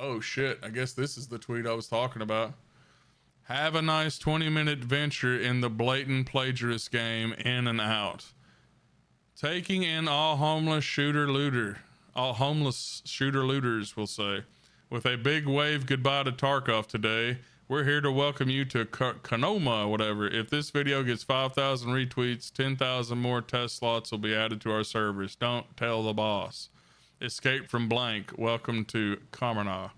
Oh shit, I guess this is the tweet I was talking about. Have a nice 20-minute adventure in the blatant plagiarist game, in and out. Taking in all homeless shooter-looters, we'll say. With a big wave goodbye to Tarkov today, we're here to welcome you to Kanoma or whatever. If this video gets 5,000 retweets, 10,000 more test slots will be added to our servers. Don't tell the boss. Escape from blank. Welcome to Kamana.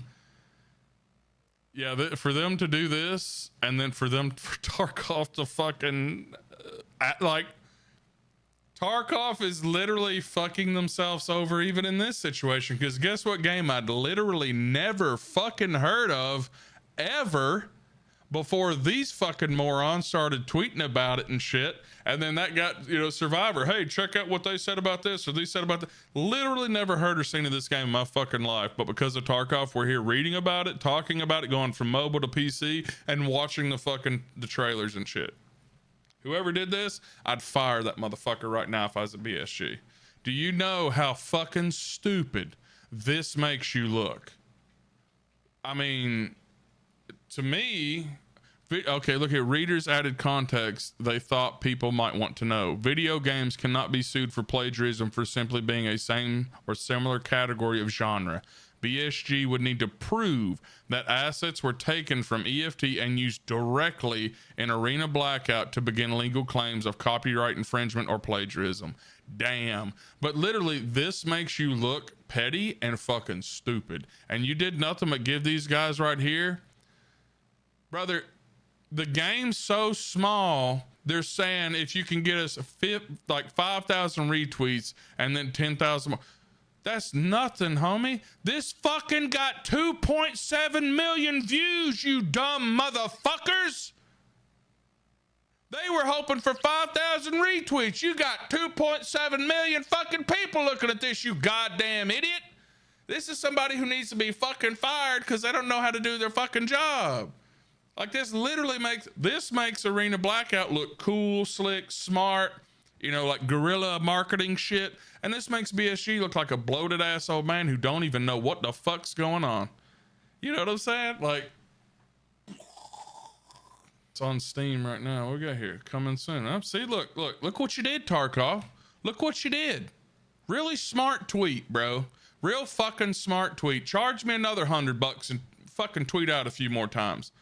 Yeah, for them to do this, and then for Tarkov to fucking like, Tarkov is literally fucking themselves over even in this situation, because guess what game I'd literally never fucking heard of ever before these fucking morons started tweeting about it and shit. And then that got, you know, Survivor, hey, check out what they said about this or they said about that. Literally never heard or seen of this game in my fucking life, but because of Tarkov, we're here reading about it, talking about it, going from mobile to PC, and watching the trailers and shit. Whoever did this, I'd fire that motherfucker right now if I was a BSG. Do you know how fucking stupid this makes you look? I mean, to me, okay, look at readers added context they thought people might want to know. Video games cannot be sued for plagiarism for simply being a same or similar category of genre. BSG would need to prove that assets were taken from EFT and used directly in Arena Blackout to begin legal claims of copyright infringement or plagiarism. Damn. But literally, this makes you look petty and fucking stupid. And you did nothing but give these guys right here. Brother, the game's so small, they're saying if you can get us like 5,000 retweets and then 10,000 more. That's nothing, homie. This fucking got 2.7 million views, you dumb motherfuckers. They were hoping for 5,000 retweets. You got 2.7 million fucking people looking at this, you goddamn idiot. This is somebody who needs to be fucking fired because they don't know how to do their fucking job. Like, this literally makes Arena Blackout look cool, slick, smart, you know, like guerrilla marketing shit. And this makes BSG look like a bloated ass old man who don't even know what the fuck's going on. You know what I'm saying? Like, it's on Steam right now. What we got here? Coming soon. Oh, see, look what you did, Tarkov. Look what you did. Really smart tweet, bro. Real fucking smart tweet. Charge me another $100 and fucking tweet out a few more times.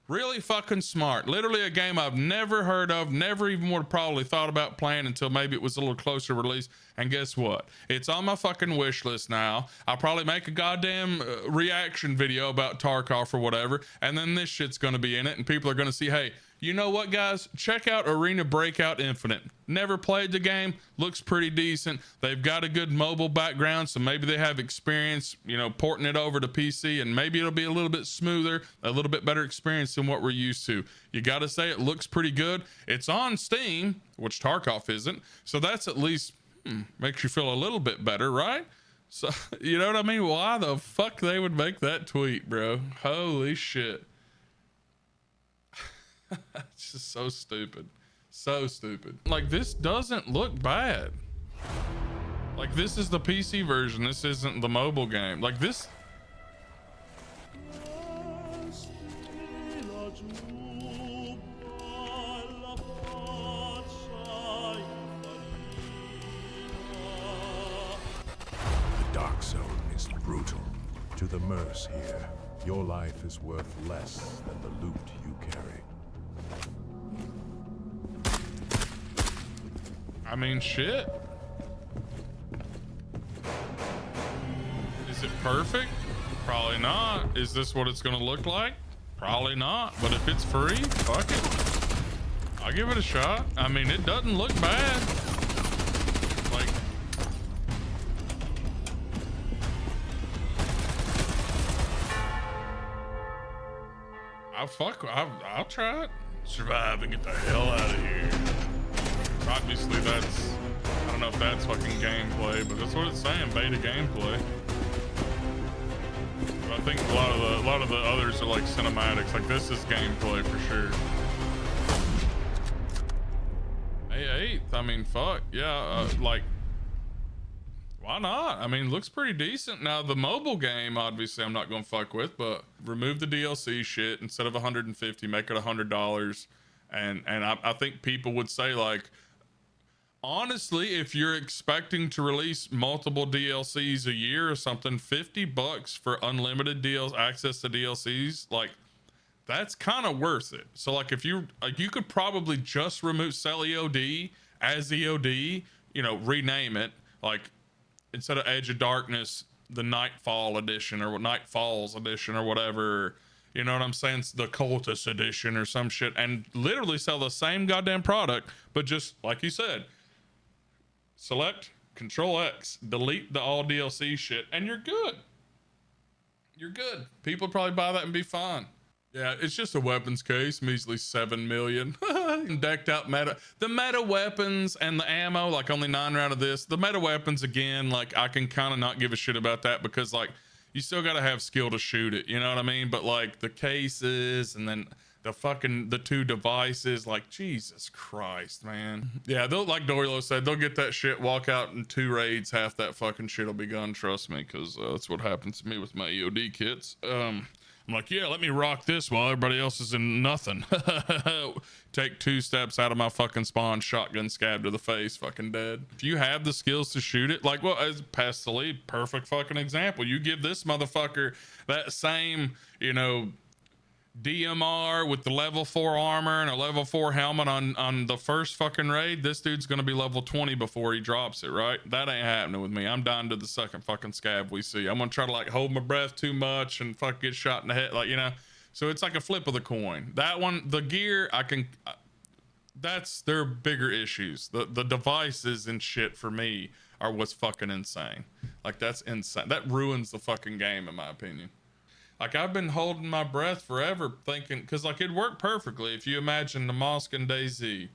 Really fucking smart. Literally a game I've never heard of, never even would have probably thought about playing until maybe it was a little closer release. And guess what? It's on my fucking wish list now. I'll probably make a goddamn reaction video about Tarkov or whatever, and then this shit's gonna be in it, and people are gonna see, hey, you know what, guys? Check out Arena Breakout Infinite. Never played the game, looks pretty decent. They've got a good mobile background, so maybe they have experience, you know, porting it over to PC, and maybe it'll be a little bit smoother, a little bit better experience than what we're used to. You gotta say it looks pretty good. It's on Steam, which Tarkov isn't, so that's at least makes you feel a little bit better, right? So, you know what I mean? Why the fuck they would make that tweet, bro? Holy shit. It's just so stupid. So stupid. Like, this doesn't look bad. Like, this is the PC version. This isn't the mobile game. Like, this... The Dark Zone is brutal. To the Merce here, your life is worth less than the loot you carry. I mean, shit. Is it perfect? Probably not. Is this what it's gonna look like? Probably not. But if it's free, fuck it. I'll give it a shot. I mean, it doesn't look bad. Like, I'll try it. Survive and get the hell out of here. Obviously, that's, I don't know if that's fucking gameplay, but that's what it's saying, beta gameplay. But I think a lot of the others are like cinematics. Like, this is gameplay for sure. Hey, 8th. I mean, fuck yeah. Like, Why not? I mean, looks pretty decent. Now the mobile game, obviously I'm not gonna fuck with, but remove the DLC shit. Instead of 150, make it $100. And I think people would say, like, honestly, if you're expecting to release multiple DLCs a year or something, $50 for unlimited access to DLCs, like, that's kind of worth it. So like, if you like, you could probably just sell EOD as EOD, you know, rename it, like, instead of Edge of Darkness, the Nightfall edition or Nightfalls edition or whatever, you know what I'm saying? It's the Cultist edition or some shit, and literally sell the same goddamn product, but just like you said, select Control X, delete the all DLC shit, and you're good. You're good. People probably buy that and be fine. Yeah, it's just a weapons case, measly 7 million. Decked out the meta weapons and the ammo, like only 9 round of this. The meta weapons, again, like I can kind of not give a shit about that, because like you still got to have skill to shoot it, you know what I mean? But like the cases and then the 2 devices, like, Jesus Christ, man. Yeah, they'll, like Dorilo said, they'll get that shit, walk out in 2 raids, half that fucking shit will be gone, trust me, because that's what happens to me with my EOD kits. I'm like, yeah, let me rock this while everybody else is in nothing. Take 2 steps out of my fucking spawn, shotgun scab to the face, fucking dead. If you have the skills to shoot it, like, well, as Pass the Lead, perfect fucking example. You give this motherfucker that same, you know, DMR with the level 4 armor and a level 4 helmet on the first fucking raid, this dude's gonna be level 20 before he drops it, right? That ain't happening with me. I'm down to the second fucking scab we see. I'm gonna try to like hold my breath too much and fuck get shot in the head, like, you know. So it's like a flip of the coin. That one, the gear, that's their bigger issues. The devices and shit for me are what's fucking insane. Like, that's insane. That ruins the fucking game in my opinion. Like, I've been holding my breath forever thinking, because like it'd work perfectly if you imagine the Mosque and DayZ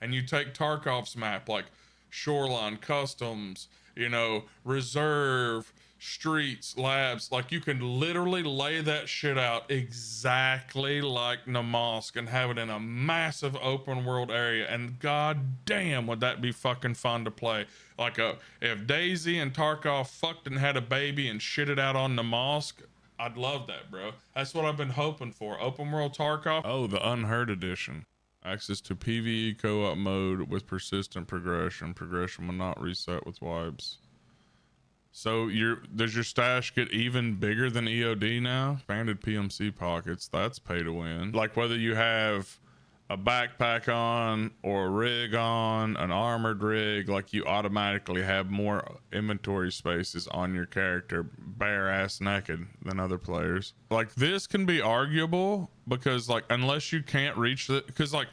and you take Tarkov's map, like Shoreline, Customs, you know, Reserve, Streets, Labs, like you can literally lay that shit out exactly like the Mosque and have it in a massive open world area, and god damn would that be fucking fun to play. Like, if DayZ and Tarkov fucked and had a baby and shit it out on the Mosque, I'd love that, bro. That's what I've been hoping for. Open world Tarkov. Oh, the Unheard edition. Access to PvE co-op mode with persistent progression. Progression will not reset with wipes. So does your stash get even bigger than EOD now? Expanded PMC pockets. That's pay to win. Like, whether you have a backpack on or a rig on, an armored rig, like, you automatically have more inventory spaces on your character bare ass naked than other players. Like, this can be arguable because, like, unless you can't reach the, because like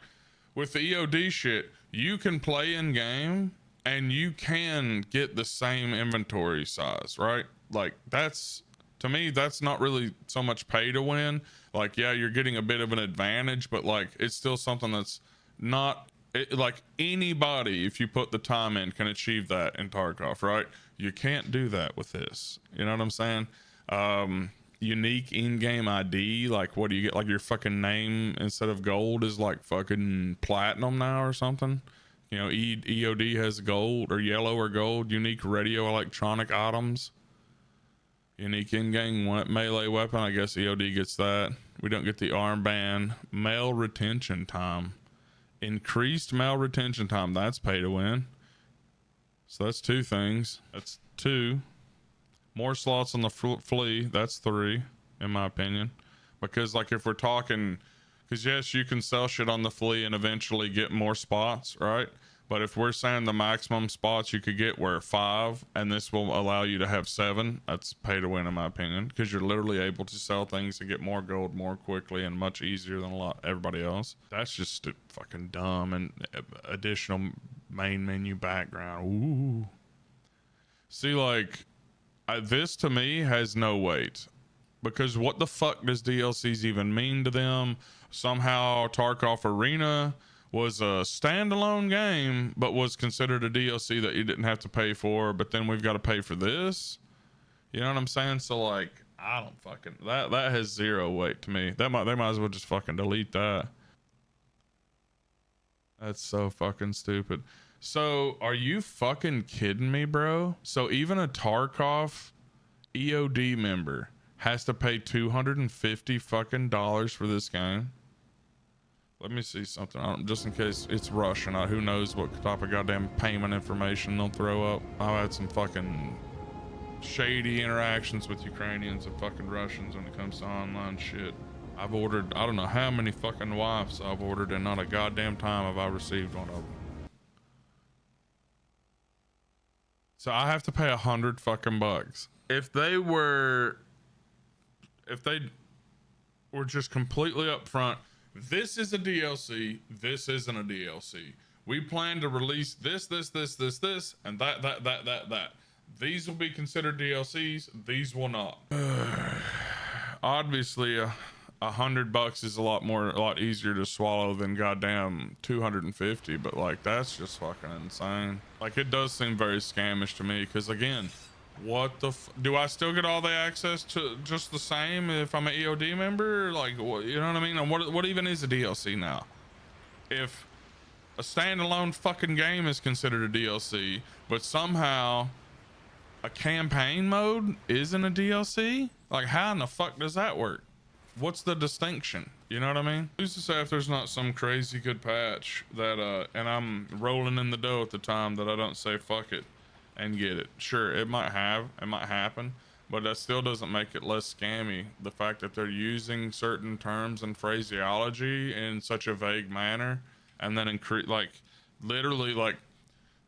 with the EOD shit, you can play in game and you can get the same inventory size, right? Like, that's, to me, that's not really so much pay to win. Like, yeah, you're getting a bit of an advantage, but like, it's still something that's not like anybody, if you put the time in, can achieve that in Tarkov, right? You can't do that with this. You know what I'm saying? Unique in-game ID, like, what do you get? Like, your fucking name instead of gold is like fucking platinum now or something. You know, EOD has gold or yellow or gold. Unique radio electronic items. Unique in-game melee weapon. I guess EOD gets that. We don't get the armband. Mail retention time. Increased mail retention time. That's pay to win. So that's 2 things. That's 2. More slots on the flea. That's 3, in my opinion. Because, like, if we're talking, because yes, you can sell shit on the flea and eventually get more spots, right? But if we're saying the maximum spots you could get were 5, and this will allow you to have 7, that's pay to win in my opinion, because you're literally able to sell things and get more gold more quickly and much easier than everybody else. That's just fucking dumb. And additional main menu background. Ooh. See, like, this to me has no weight, because what the fuck does DLCs even mean to them? Somehow Tarkov Arena was a standalone game, but was considered a DLC that you didn't have to pay for, but then we've got to pay for this. You know what I'm saying? So, like, I don't fucking, that has 0 weight to me. They might as well just fucking delete that. That's so fucking stupid. So are you fucking kidding me, bro? So even a Tarkov EOD member has to pay $250 fucking dollars for this game? Let me see something, just in case it's Russian. Who knows what type of goddamn payment information they'll throw up. I've had some fucking shady interactions with Ukrainians and fucking Russians when it comes to online shit. I've ordered, I don't know how many fucking wives I've ordered, and not a goddamn time have I received one of them. So I have to pay $100 fucking bucks. If they were just completely upfront, this is a DLC, this isn't a DLC. We plan to release this, and that. These will be considered DLCs, these will not. Obviously, $100 is a lot easier to swallow than goddamn 250, but like that's just fucking insane. Like it does seem very scamish to me, because again, what the do I still get all the access to just the same if I'm an EOD member? Like, you know what I mean? And what even is a DLC now? If a standalone fucking game is considered a DLC, but somehow a campaign mode isn't a DLC, like how in the fuck does that work? What's the distinction? You know what I mean? Who's to say if there's not some crazy good patch that and I'm rolling in the dough at the time, that I don't say fuck it and get it? Sure, it might happen, but that still doesn't make it less scammy. The fact that they're using certain terms and phraseology in such a vague manner, and then literally like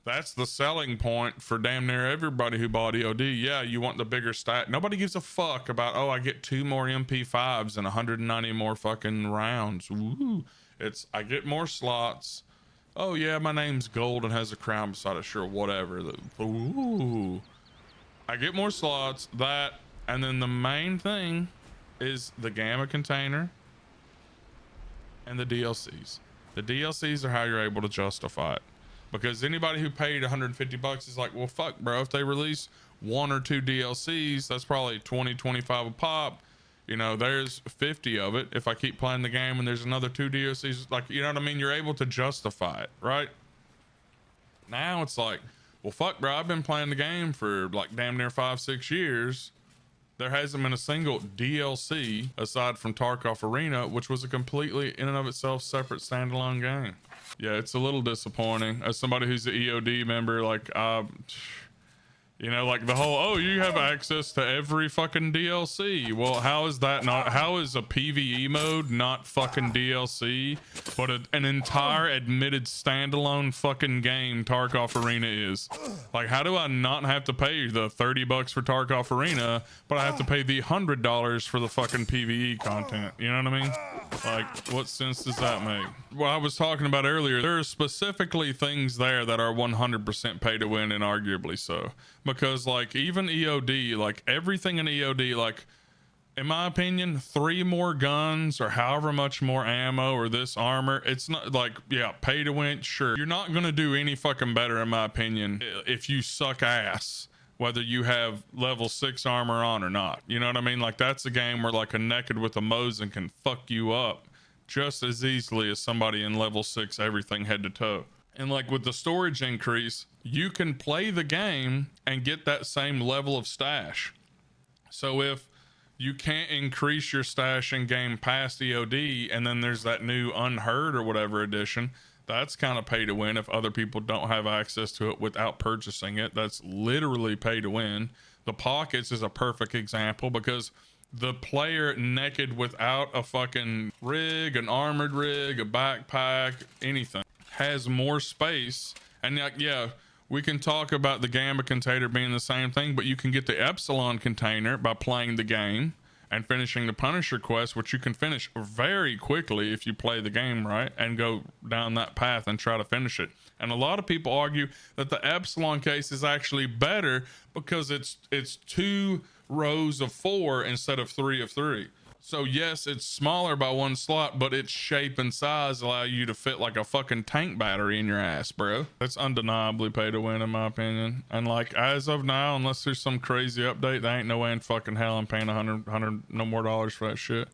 that's the selling point for damn near everybody who bought EOD. Yeah, you want the bigger stat. Nobody gives a fuck about, oh, I get 2 more MP5s and 190 more fucking rounds. Woo. It's, I get more slots. Oh yeah, my name's gold and has a crown beside it. Sure, whatever. Ooh. I get more slots, that, and then the main thing is the gamma container and the DLCs. The DLCs are how you're able to justify it. Because anybody who paid $150 is like, well, fuck, bro, if they release 1 or 2 DLCs, that's probably 20, 25 a pop. You know, there's 50 of it. If I keep playing the game and there's another 2 DLCs, like, you know what I mean? You're able to justify it, right? Now it's like, well, fuck, bro, I've been playing the game for like damn near 5-6 years. There hasn't been a single DLC aside from Tarkov Arena, which was a completely in and of itself separate standalone game. Yeah, it's a little disappointing as somebody who's an EOD member. Like, you know, like the whole, oh, you have access to every fucking DLC. Well, how is that not, how is a PvE mode not fucking DLC, but an entire admitted standalone fucking game Tarkov Arena is? Like, how do I not have to pay the $30 for Tarkov Arena, but I have to pay the $100 for the fucking PvE content? You know what I mean? Like, what sense does that make? What I was talking about earlier, there are specifically things there that are 100% pay to win, and arguably so. Because like even EOD, like everything in EOD, like in my opinion, 3 more guns or however much more ammo or this armor, it's not like, yeah, pay to win, sure. You're not gonna do any fucking better in my opinion if you suck ass, whether you have level 6 armor on or not. You know what I mean? Like that's a game where like a naked with a Mosin can fuck you up just as easily as somebody in level 6 everything head to toe. And like with the storage increase, you can play the game and get that same level of stash. So if you can't increase your stash in game past EOD, and then there's that new Unheard or whatever edition, that's kind of pay to win if other people don't have access to it without purchasing it. That's literally pay to win. The pockets is a perfect example, because the player naked without a fucking rig, an armored rig, a backpack, anything, has more space. And like, yeah, we can talk about the gamma container being the same thing, but you can get the epsilon container by playing the game and finishing the Punisher quest, which you can finish very quickly if you play the game right and go down that path and try to finish it. And a lot of people argue that the epsilon case is actually better because it's 2 rows of 4 instead of 3 of 3. So yes, it's smaller by 1 slot, but its shape and size allow you to fit like a fucking tank battery in your ass, bro. That's undeniably pay to win in my opinion. And like as of now, unless there's some crazy update, there ain't no way in fucking hell I'm paying $100 no more dollars for that shit.